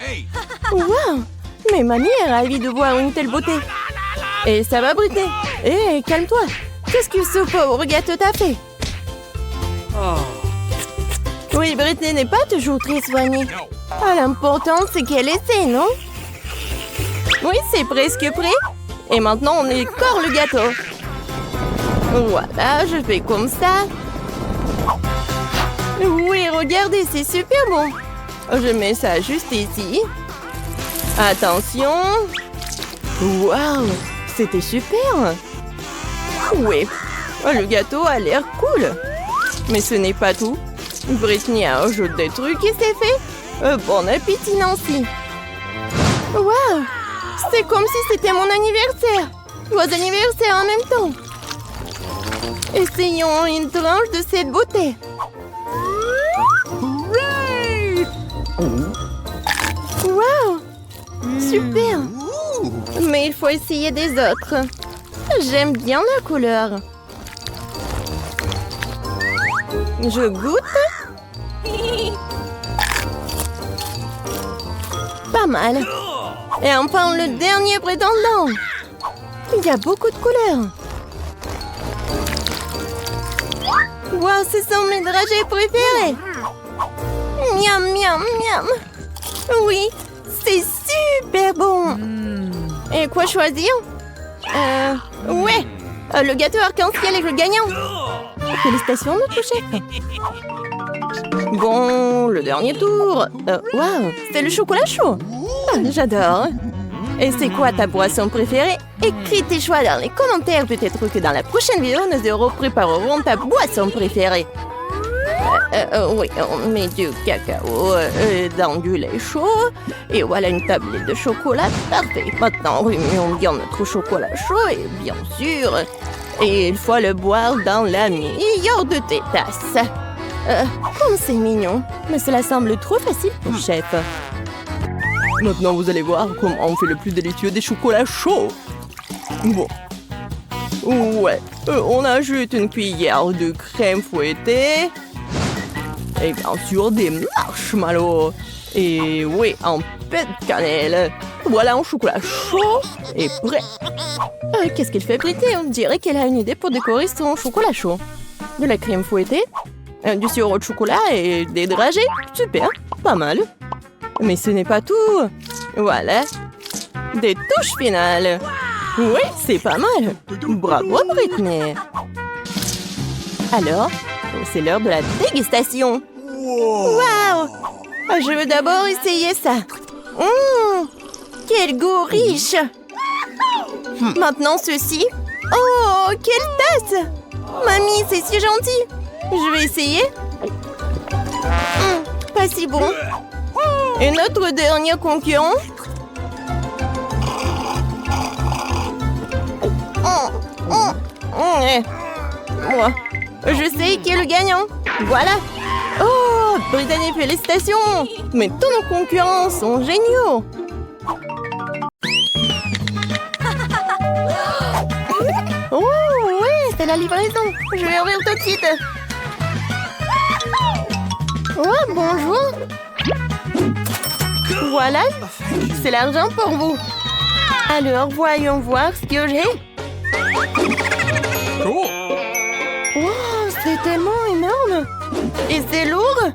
Wow. Mais mamie est ravie de voir une telle beauté. Et ça va, Britney? Hé, calme-toi. Qu'est-ce que ce pauvre gâteau t'a fait? Oui, Britney n'est pas toujours très soignée. Ah, l'important, c'est qu'elle essaie, non? Oui, c'est presque prêt. Et maintenant, on décore le gâteau. Voilà, je fais comme ça. Oui, regardez, c'est super bon. Je mets ça juste ici. Attention. Waouh, c'était super. Oui, le gâteau a l'air cool. Mais ce n'est pas tout. Britney a ajouté des trucs et c'est fait. Bon appétit, Nancy. Waouh, c'est comme si c'était mon anniversaire. Vos anniversaires en même temps. Essayons une tranche de cette beauté. Waouh, super. Mais il faut essayer des autres. J'aime bien la couleur. Je goûte. Pas mal. Et enfin, le dernier prétendant. Il y a beaucoup de couleurs. Wow, ce sont mes dragées préférées. Miam, miam, miam. Oui, c'est super bon. Et quoi choisir? Ouais, le gâteau arc-en-ciel est le gagnant. Félicitations, notre chef. Bon, le dernier tour. Waouh, c'est le chocolat chaud. Ah, j'adore. Et c'est quoi ta boisson préférée? Écris tes choix dans les commentaires. Peut-être que dans la prochaine vidéo, nous préparerons ta boisson préférée. Oui, on met du cacao dans du lait chaud. Et voilà une tablette de chocolat. Parfait. Maintenant, remuons bien notre chocolat chaud. Et bien sûr, et il faut le boire dans la meilleure de tes tasses. Comme c'est mignon. Mais cela semble trop facile pour chef. Maintenant, vous allez voir comment on fait le plus délicieux des chocolats chauds. Bon. Ouais. On ajoute une cuillère de crème fouettée. Et bien sûr, des marshmallows. Et oui, un peu de cannelle. Voilà un chocolat chaud et prêt. Qu'est-ce qu'elle fait, Britney? On dirait qu'elle a une idée pour décorer son chocolat chaud. De la crème fouettée, du sirop de chocolat et des dragées. Super, pas mal. Mais ce n'est pas tout. Voilà. Des touches finales. Oui, c'est pas mal. Bravo, Britney. Alors, c'est l'heure de la dégustation. Waouh! Je veux d'abord essayer ça. Quel goût riche! Maintenant, ceci. Oh, quelle tasse! Mamie, c'est si gentil. Je vais essayer. Pas si bon. Et notre dernier concurrent. Moi, je sais qui est le gagnant. Voilà. Oh, Brittany, félicitations. Mais tous nos concurrents sont géniaux. Oh, ouais, c'est la livraison. Je vais ouvrir tout de suite. Oh, bonjour. Voilà, c'est l'argent pour vous. Alors, voyons voir ce que j'ai. Cool. Wow, c'est tellement énorme. Et c'est lourd.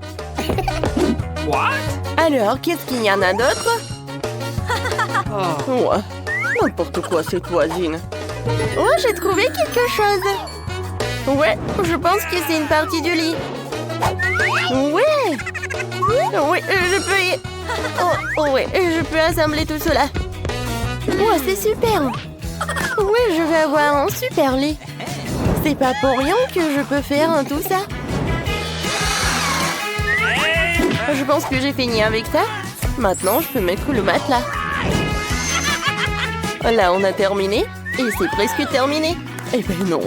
What? Alors, qu'est-ce qu'il y en a d'autre? Ouais, n'importe quoi, cette voisine. Oh, j'ai trouvé quelque chose. Ouais, je pense que c'est une partie du lit. Ouais. Oui, je peux y... Oh, ouais, je peux assembler tout cela. Oh, c'est super. Oui, je vais avoir un super lit. C'est pas pour rien que je peux faire tout ça. Je pense que j'ai fini avec ça. Maintenant, je peux mettre le matelas. Là, on a terminé. Et c'est presque terminé. Eh ben non.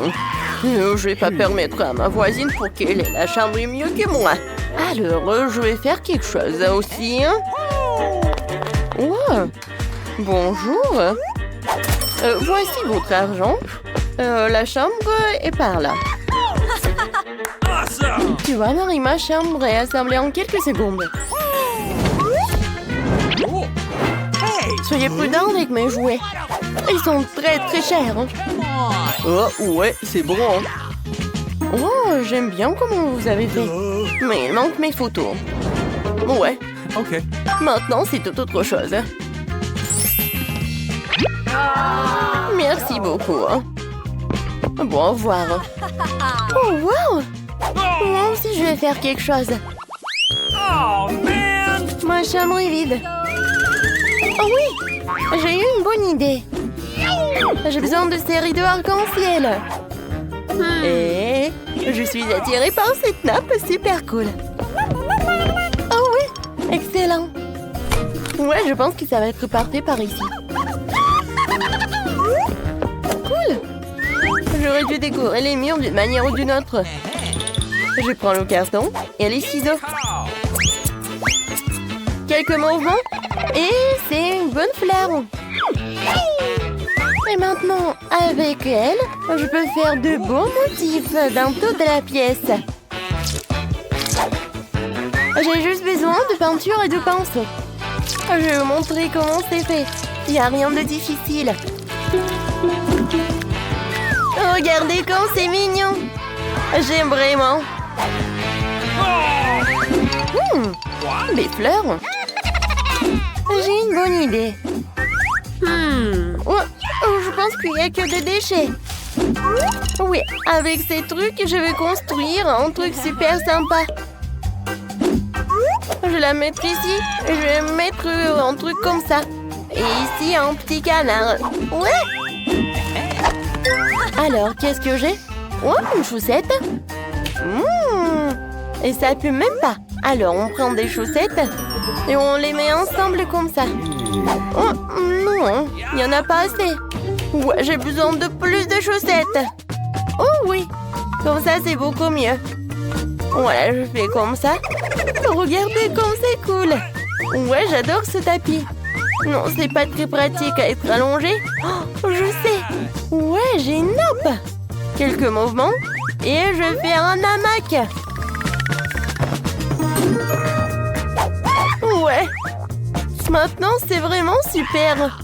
Je vais pas permettre à ma voisine pour qu'elle ait la chambre mieux que moi. Alors, je vais faire quelque chose aussi. Hein? Wow. Bonjour. Voici votre argent. La chambre est par là. Tu vois, Marie, ma chambre est assemblée en quelques secondes. Soyez prudents avec mes jouets. Ils sont très très chers. Oh, ouais, c'est bon. Oh, j'aime bien comment vous avez fait. Mais il manque mes photos. Ouais. Okay. Maintenant, c'est tout autre chose. Merci beaucoup. Bon, au revoir. Oh, wow! Moi aussi, je vais faire quelque chose. Oh, man! Ma chambre est vide. Oh oui! J'ai eu une bonne idée. J'ai besoin de ces rideaux arc-en-ciel. Et je suis attirée par cette nappe super cool. Oh oui! Excellent! Ouais, je pense que ça va être parfait par ici. Cool! J'aurais dû décorer les murs d'une manière ou d'une autre. Je prends le carton et les ciseaux. Quelques mouvements et c'est une bonne fleur. Et maintenant, avec elle, je peux faire de beaux motifs dans toute la pièce. J'ai juste besoin de peinture et de pinceau. Je vais vous montrer comment c'est fait. Il n'y a rien de difficile. Regardez comme c'est mignon. J'aime vraiment. Des fleurs. J'ai une bonne idée. Je pense qu'il n'y a que des déchets. Oui, avec ces trucs, je vais construire un truc super sympa. Je la mettre ici. Je vais mettre un truc comme ça. Et ici, un petit canard. Ouais. Alors, qu'est-ce que j'ai? Oh, une chaussette. Et ça pue même pas. Alors, on prend des chaussettes et on les met ensemble comme ça. Oh, non, il n'y en a pas assez. Ouais, j'ai besoin de plus de chaussettes. Oh oui, comme ça, c'est beaucoup mieux. Voilà, je fais comme ça. Regardez comme c'est cool. Ouais, j'adore ce tapis. Non, c'est pas très pratique à être allongé. Oh, je sais. Ouais, j'ai une nappe. Quelques mouvements et je vais faire un hamac. Ouais. Maintenant, c'est vraiment super.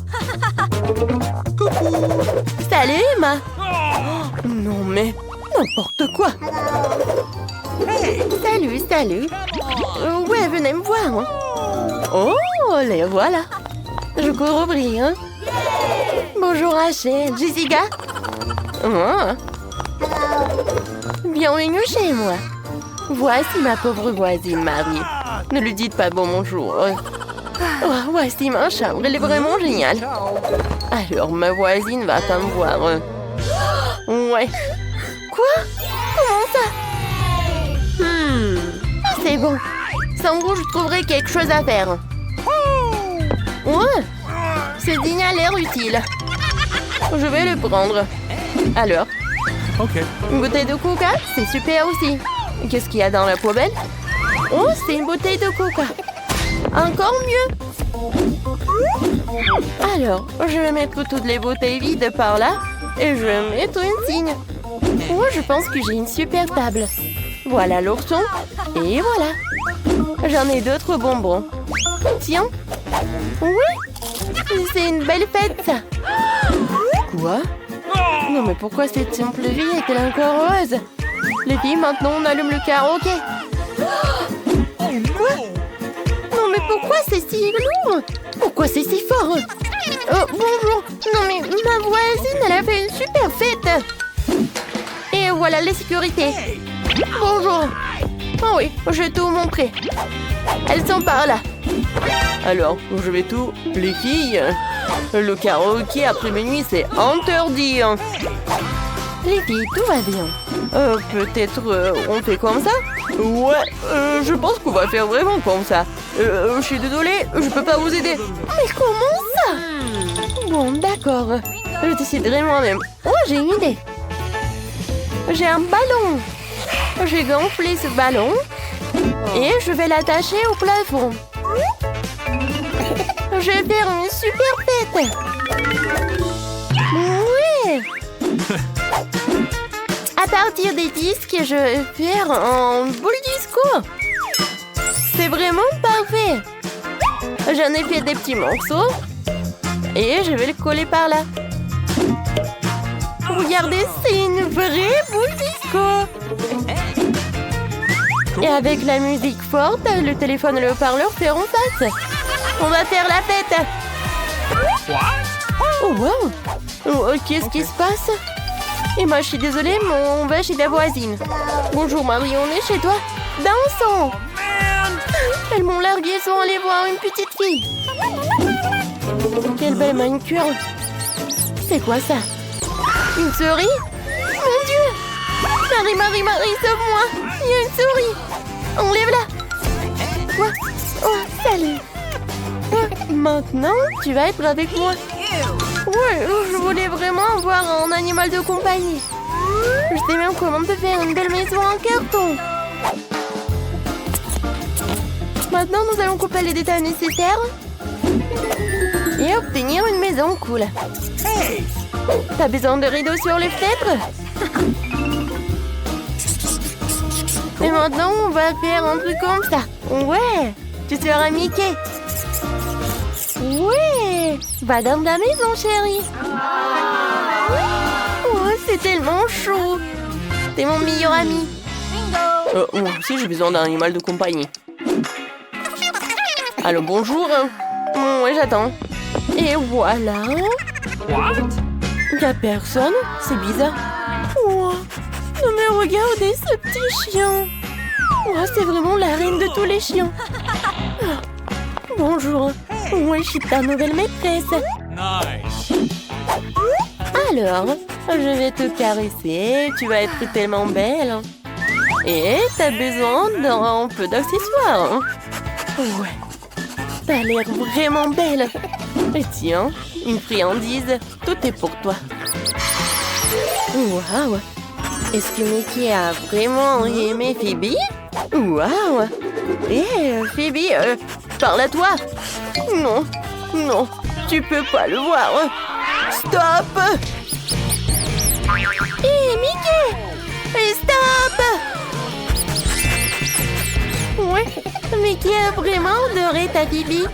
Salut, Emma. Oh, non, mais n'importe quoi. Salut, salut. Ouais, venez me voir. Oh, les voilà. Je cours ouvrir. Hein. Bonjour, Rachel. Jessica. Oh. Bienvenue chez moi. Voici ma pauvre voisine Marie. Ne lui dites pas bonjour. Oh, voici ma chambre. Elle est vraiment géniale. Alors, ma voisine va pas me voir. Ouais. Quoi? Comment ça? C'est bon. Sans vous, je trouverai quelque chose à faire. Ouais. Ce dîner a l'air utile. Je vais le prendre. Alors? Ok. Une bouteille de coca, c'est super aussi. Qu'est-ce qu'il y a dans la poubelle? Oh, c'est une bouteille de coca. Encore mieux. Alors, je vais mettre toutes les bouteilles vides par là et je vais mettre une signe. Oh, je pense que j'ai une super table. Voilà l'ourson. Et voilà. J'en ai d'autres bonbons. Tiens. Oui. C'est une belle fête, ça. Quoi? Non, mais pourquoi cette simple vie est-elle encore heureuse? Les filles, maintenant, on allume le karaoké. Quoi? Non, mais pourquoi c'est si lourd? Pourquoi Pourquoi c'est si fort? Oh, bonjour. Non mais ma voisine, elle a fait une super fête. Et voilà les sécurités. Bonjour. Oh oui, je vais tout vous montrer. Elles sont par là. Alors, je vais tout. Les filles, le karaoké après minuit, c'est interdit. Les filles, tout va bien. Peut-être on fait comme ça? Ouais, je pense qu'on va faire vraiment comme ça. Je suis désolée, je peux pas vous aider. Mais comment ça? Bon, d'accord. Je déciderai moi-même. Oh, j'ai une idée. J'ai un ballon. J'ai gonflé ce ballon et je vais l'attacher au plafond. Je vais faire une super fête. Oui. À partir des disques, je vais faire un boule disco. C'est vraiment parfait. J'en ai fait des petits morceaux et je vais le coller par là. Regardez, c'est une vraie boule disco. Et avec la musique forte, le téléphone et le haut-parleur feront face. On va faire la fête. Oh wow. Oh, qu'est-ce qui se passe? Et moi, je suis désolée, mais on va chez la voisine. Bonjour Marie, on est chez toi. Dansons. Elles m'ont largué, elles sont allées voir une petite fille. Quelle belle manicure. C'est quoi ça? Une souris? Mon Dieu! Marie, sauve-moi! Il y a une souris! Enlève-la! Quoi? Oh, salut! Maintenant, tu vas être avec moi. Ouais, je voulais vraiment avoir un animal de compagnie. Je sais même comment te faire une belle maison en carton. Maintenant, nous allons couper les détails nécessaires et obtenir une maison cool. T'as besoin de rideaux sur les fenêtres? Et maintenant, on va faire un truc comme ça. Ouais, tu seras Mickey. Ouais, va dans la maison, chérie. Oh, c'est tellement chaud. T'es mon meilleur ami. Moi aussi, j'ai besoin d'un animal de compagnie. Allô, bonjour. Ouais, j'attends. Et voilà. Y'a personne? C'est bizarre. Oh, non mais regardez ce petit chien. Oh, c'est vraiment la reine de tous les chiens. Bonjour. Ouais, je suis ta nouvelle maîtresse. Nice. Alors, je vais te caresser. Tu vas être tellement belle. Et t'as besoin d'un peu d'accessoires. Ouais. T'as l'air vraiment belle. Et tiens, une friandise. Tout est pour toi. Waouh. Est-ce que Mickey a vraiment aimé Phoebe? Waouh. Phoebe, parle à toi. Non, non, tu peux pas le voir. Stop. Mickey, stop. Ouais, Mickey a vraiment adoré ta Phoebe.